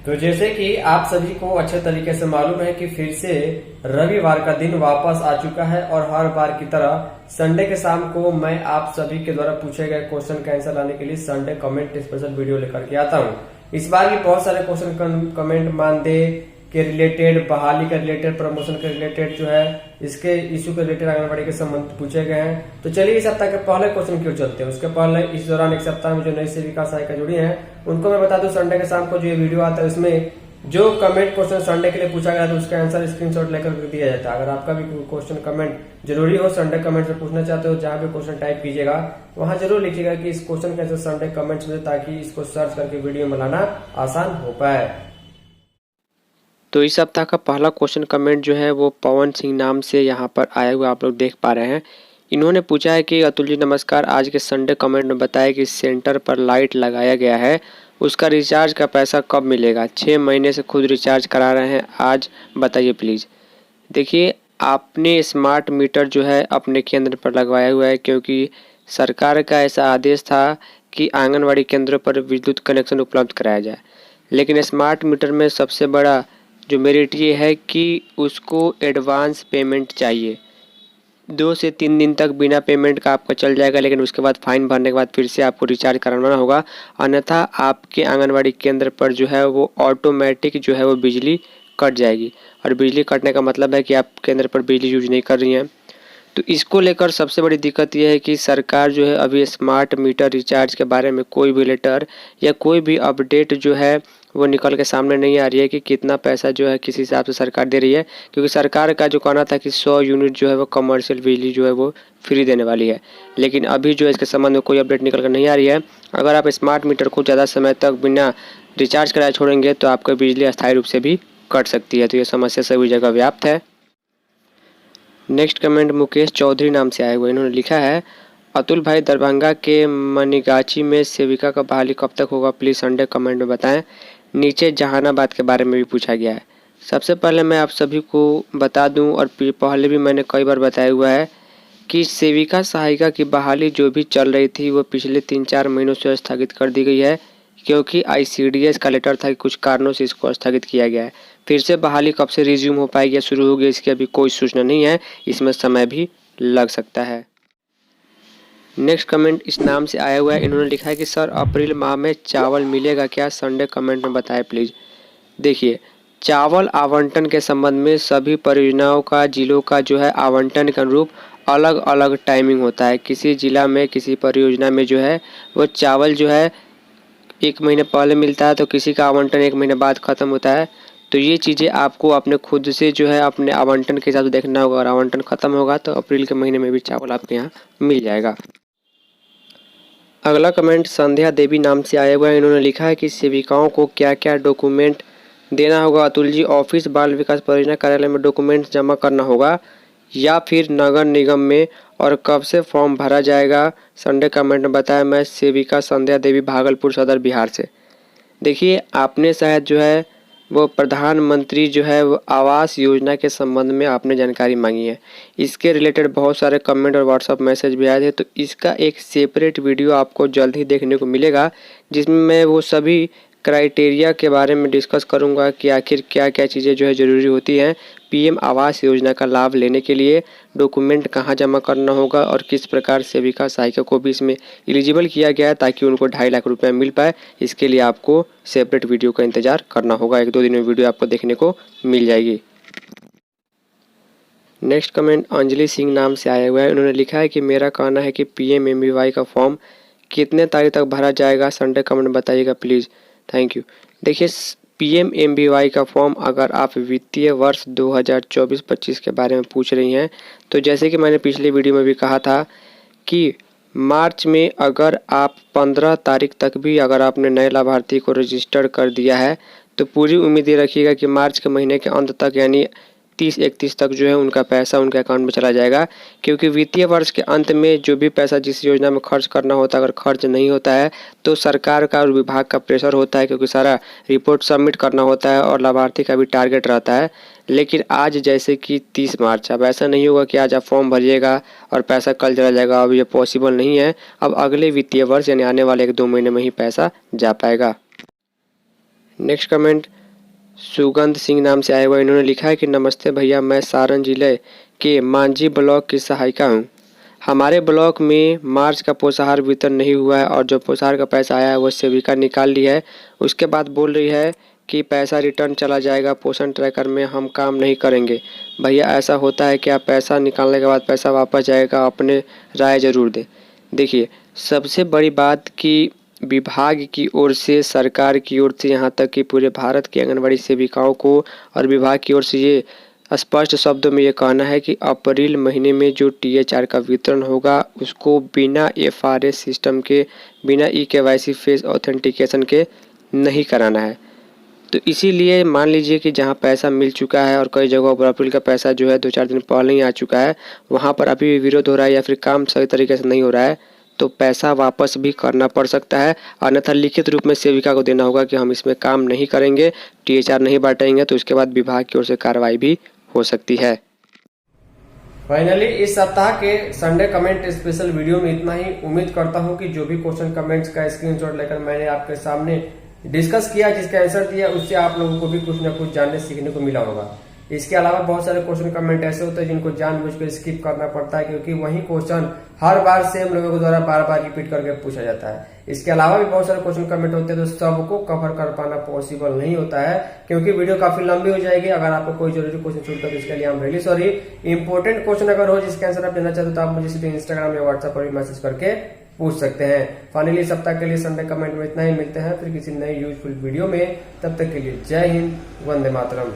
तो जैसे कि आप सभी को अच्छे तरीके से मालूम है कि फिर से रविवार का दिन वापस आ चुका है और हर बार की तरह संडे के शाम को मैं आप सभी के द्वारा पूछे गए क्वेश्चन का आंसर लाने के लिए संडे कमेंट स्पेशल वीडियो लेकर के आता हूं। इस बार भी बहुत सारे क्वेश्चन कमेंट मानदेय के रिलेटेड, बहाली के रिलेटेड, प्रमोशन के रिलेटेड जो है इसके इशू के रिलेटेड आंगनबाड़ी के संबंध पूछे गए हैं। तो चलिए इस सप्ताह के पहले क्वेश्चन क्यों चलते हैं। उसके पहले इस दौरान एक सप्ताह में जो नई सेविका सहायिका जुड़ी हैं उनको मैं बता दूं, संडे के शाम को जो ये वीडियो आता है उसमें जो कमेंट क्वेश्चन संडे के लिए पूछा गया था उसका आंसर स्क्रीनशॉट लेकर दिया जाता है। अगर आपका भी क्वेश्चन कमेंट जरूरी हो, संडे कमेंट से पूछना चाहते हो, जहां भी क्वेश्चन टाइप कीजिएगा वहां जरूर लिखिएगा कि इस क्वेश्चन का आंसर संडे कमेंट्स में, ताकि इसको सर्च करके वीडियो में लाना आसान हो पाए। तो इस सप्ताह का पहला क्वेश्चन कमेंट जो है वो पवन सिंह नाम से यहाँ पर आया हुआ आप लोग देख पा रहे हैं। इन्होंने पूछा है कि अतुल जी नमस्कार, आज के संडे कमेंट में बताया कि सेंटर पर लाइट लगाया गया है, उसका रिचार्ज का पैसा कब मिलेगा? 6 महीने से खुद रिचार्ज करा रहे हैं, आज बताइए प्लीज़। देखिए, आपने स्मार्ट मीटर जो है अपने केंद्र पर लगवाया हुआ है, क्योंकि सरकार का ऐसा आदेश था कि आंगनवाड़ी केंद्रों पर विद्युत कनेक्शन उपलब्ध कराया जाए। लेकिन स्मार्ट मीटर में सबसे बड़ा जो मेरिट ये है कि उसको एडवांस पेमेंट चाहिए। 2 से 3 दिन तक बिना पेमेंट का आपका चल जाएगा, लेकिन उसके बाद फाइन भरने के बाद फिर से आपको रिचार्ज करवाना होगा, अन्यथा आपके आंगनवाड़ी केंद्र पर जो है वो ऑटोमेटिक जो है वो बिजली कट जाएगी। और बिजली कटने का मतलब है कि आप केंद्र पर बिजली यूज नहीं कर रही हैं। तो इसको लेकर सबसे बड़ी दिक्कत यह है कि सरकार जो है अभी स्मार्ट मीटर रिचार्ज के बारे में कोई भी लेटर या कोई भी अपडेट जो है वो निकल के सामने नहीं आ रही है कि कितना पैसा जो है किस हिसाब से सरकार दे रही है। क्योंकि सरकार का जो कहना था कि 100 यूनिट जो है वो कमर्शियल बिजली जो है वो फ्री देने वाली है, लेकिन अभी जो है इसके संबंध में कोई अपडेट निकल कर नहीं आ रही है। अगर आप स्मार्ट मीटर को ज़्यादा समय तक बिना रिचार्ज कराए छोड़ेंगे तो आपका बिजली अस्थायी रूप से भी कट सकती है। तो ये समस्या सभी जगह व्याप्त है। नेक्स्ट कमेंट मुकेश चौधरी नाम से आए हुए, इन्होंने लिखा है अतुल भाई, दरभंगा के मनीगाची में सेविका का बहाली कब तक होगा, प्लीज़ संडे कमेंट में बताएं। नीचे जहानाबाद के बारे में भी पूछा गया है। सबसे पहले मैं आप सभी को बता दूं, और पहले भी मैंने कई बार बताया हुआ है कि सेविका सहायिका की बहाली जो भी चल रही थी वो पिछले 3-4 महीनों से स्थगित कर दी गई है, क्योंकि ICDS का लेटर था कि कुछ कारणों से इसको स्थगित किया गया है। फिर से बहाली कब से रिज्यूम हो पाएगी या शुरू होगी इसकी अभी कोई सूचना नहीं है, इसमें समय भी लग सकता है। नेक्स्ट कमेंट इस नाम से आया हुआ है, इन्होंने लिखा है कि सर अप्रैल माह में चावल मिलेगा क्या, संडे कमेंट में बताएं प्लीज़। देखिए, चावल आवंटन के संबंध में सभी परियोजनाओं का, जिलों का जो है आवंटन के अनुरूप अलग अलग टाइमिंग होता है। किसी जिला में, किसी परियोजना में जो है वो चावल जो है 1 महीने पहले मिलता है, तो किसी का आवंटन 1 महीने बाद ख़त्म होता है। तो ये चीज़ें आपको अपने खुद से जो है अपने आवंटन के हिसाब से देखना होगा, और आवंटन ख़त्म होगा तो अप्रैल के महीने में भी चावल आपके यहाँ मिल जाएगा। अगला कमेंट संध्या देवी नाम से आया हुआ है, इन्होंने लिखा है कि सेविकाओं को क्या क्या डॉक्यूमेंट देना होगा अतुल जी, ऑफिस बाल विकास परियोजना कार्यालय में डॉक्यूमेंट जमा करना होगा या फिर नगर निगम में, और कब से फॉर्म भरा जाएगा, संडे कमेंट में बताया। मैं सेविका संध्या देवी, भागलपुर सदर, बिहार से। देखिए, आपने शायद जो है वो प्रधानमंत्री जो है वो आवास योजना के संबंध में आपने जानकारी मांगी है। इसके रिलेटेड बहुत सारे कमेंट और व्हाट्सअप मैसेज भी आए थे, तो इसका एक सेपरेट वीडियो आपको जल्द ही देखने को मिलेगा, जिसमें मैं वो सभी क्राइटेरिया के बारे में डिस्कस करूंगा कि आखिर क्या क्या चीज़ें जो है ज़रूरी होती हैं PM आवास योजना का लाभ लेने के लिए, डॉक्यूमेंट कहाँ जमा करना होगा, और किस प्रकार सेविका सहायिका को भी इसमें एलिजिबल किया गया है ताकि उनको 2.5 लाख रुपये मिल पाए। इसके लिए आपको सेपरेट वीडियो का इंतज़ार करना होगा, 1-2 दिन में वीडियो आपको देखने को मिल जाएगी। नेक्स्ट कमेंट अंजलि सिंह नाम से आया हुआ है, उन्होंने लिखा है कि मेरा कहना है कि PMMBY का फॉर्म कितने तारीख तक भरा जाएगा, संडे कमेंट बताइएगा प्लीज़, थैंक यू। देखिए, PMMBY का फॉर्म अगर आप वित्तीय वर्ष 2024-25 के बारे में पूछ रही हैं, तो जैसे कि मैंने पिछले वीडियो में भी कहा था कि मार्च में अगर आप 15 तारीख तक भी अगर आपने नए लाभार्थी को रजिस्टर कर दिया है, तो पूरी उम्मीद ये रखिएगा कि मार्च के महीने के अंत तक यानी 30-31 तक जो है उनका पैसा उनके अकाउंट में चला जाएगा। क्योंकि वित्तीय वर्ष के अंत में जो भी पैसा जिस योजना में खर्च करना होता है, अगर खर्च नहीं होता है तो सरकार का और विभाग का प्रेशर होता है, क्योंकि सारा रिपोर्ट सबमिट करना होता है और लाभार्थी का भी टारगेट रहता है। लेकिन आज जैसे कि 30 मार्च, अब ऐसा नहीं होगा कि आज आप फॉर्म भरिएगा और पैसा कल चला जाएगा, अब ये पॉसिबल नहीं है। अब अगले वित्तीय वर्ष यानी आने वाले 1-2 महीने में ही पैसा जा पाएगा। नेक्स्ट कमेंट सुगंध सिंह नाम से आया हुआ, इन्होंने लिखा है कि नमस्ते भैया, मैं सारण जिले के मांझी ब्लॉक की सहायिका हूँ। हमारे ब्लॉक में मार्च का पोषाहार वितरण नहीं हुआ है और जो पोषाहार का पैसा आया है वो सेविका निकाल ली है। उसके बाद बोल रही है कि पैसा रिटर्न चला जाएगा, पोषण ट्रैकर में हम काम नहीं करेंगे। भैया ऐसा होता है क्या? पैसा निकालने के बाद पैसा वापस जाएगा? अपने राय ज़रूर दें। देखिए, सबसे बड़ी बात कि विभाग की ओर से, सरकार की ओर से, यहाँ तक कि पूरे भारत की आंगनबाड़ी सेविकाओं को और विभाग की ओर से ये स्पष्ट शब्दों में ये कहना है कि अप्रैल महीने में जो THR का वितरण होगा उसको बिना FRA सिस्टम के, बिना eKYC फेस ऑथेंटिकेशन के नहीं कराना है। तो इसीलिए मान लीजिए कि जहां पैसा मिल चुका है और कई जगहों पर अप्रैल का पैसा जो है 2-4 दिन पहले ही आ चुका है, वहां पर अभी भी विरोध हो रहा है या फिर काम सही तरीके से नहीं हो रहा है, तो पैसा वापस भी करना पड़ सकता है। अन्यथा लिखित रूप में सेविका को देना होगा कि हम इसमें काम नहीं करेंगे, THR नहीं बांटेंगे, तो उसके बाद विभाग की ओर से कार्रवाई भी हो सकती है। फाइनली इस सप्ताह के संडे कमेंट स्पेशल वीडियो में इतना ही। उम्मीद करता हूं कि जो भी क्वेश्चन कमेंट्स का स्क्रीनशॉट लेकर मैंने आपके सामने डिस्कस किया, जिसका आंसर दिया, उससे आप लोगों को भी कुछ न कुछ जानने सीखने को मिला होगा। इसके अलावा बहुत सारे क्वेश्चन कमेंट ऐसे होते हैं जिनको जानबूझकर स्किप करना पड़ता है, क्योंकि वही क्वेश्चन हर बार सेम लोगों के द्वारा बार बार रिपीट करके पूछा जाता है। इसके अलावा भी बहुत सारे क्वेश्चन कमेंट होते हैं तो सबको कवर कर पाना पॉसिबल नहीं होता है, क्योंकि वीडियो काफी लंबी हो जाएगी। अगर आपको कोई जरूरी क्वेश्चन छूटता है तो इसके लिए हम रियली सॉरी। इंपॉर्टेंट क्वेश्चन अगर हो जिसका आंसर आप देना चाहते हो तो आप मुझे सीधे इंस्टाग्राम या व्हाट्सएप पर भी मैसेज करके पूछ सकते हैं। फाइनली सप्ताह के लिए संडे कमेंट में इतना ही। मिलते हैं फिर किसी नई यूजफुल वीडियो में, तब तक के लिए जय हिंद, वंदे मातरम।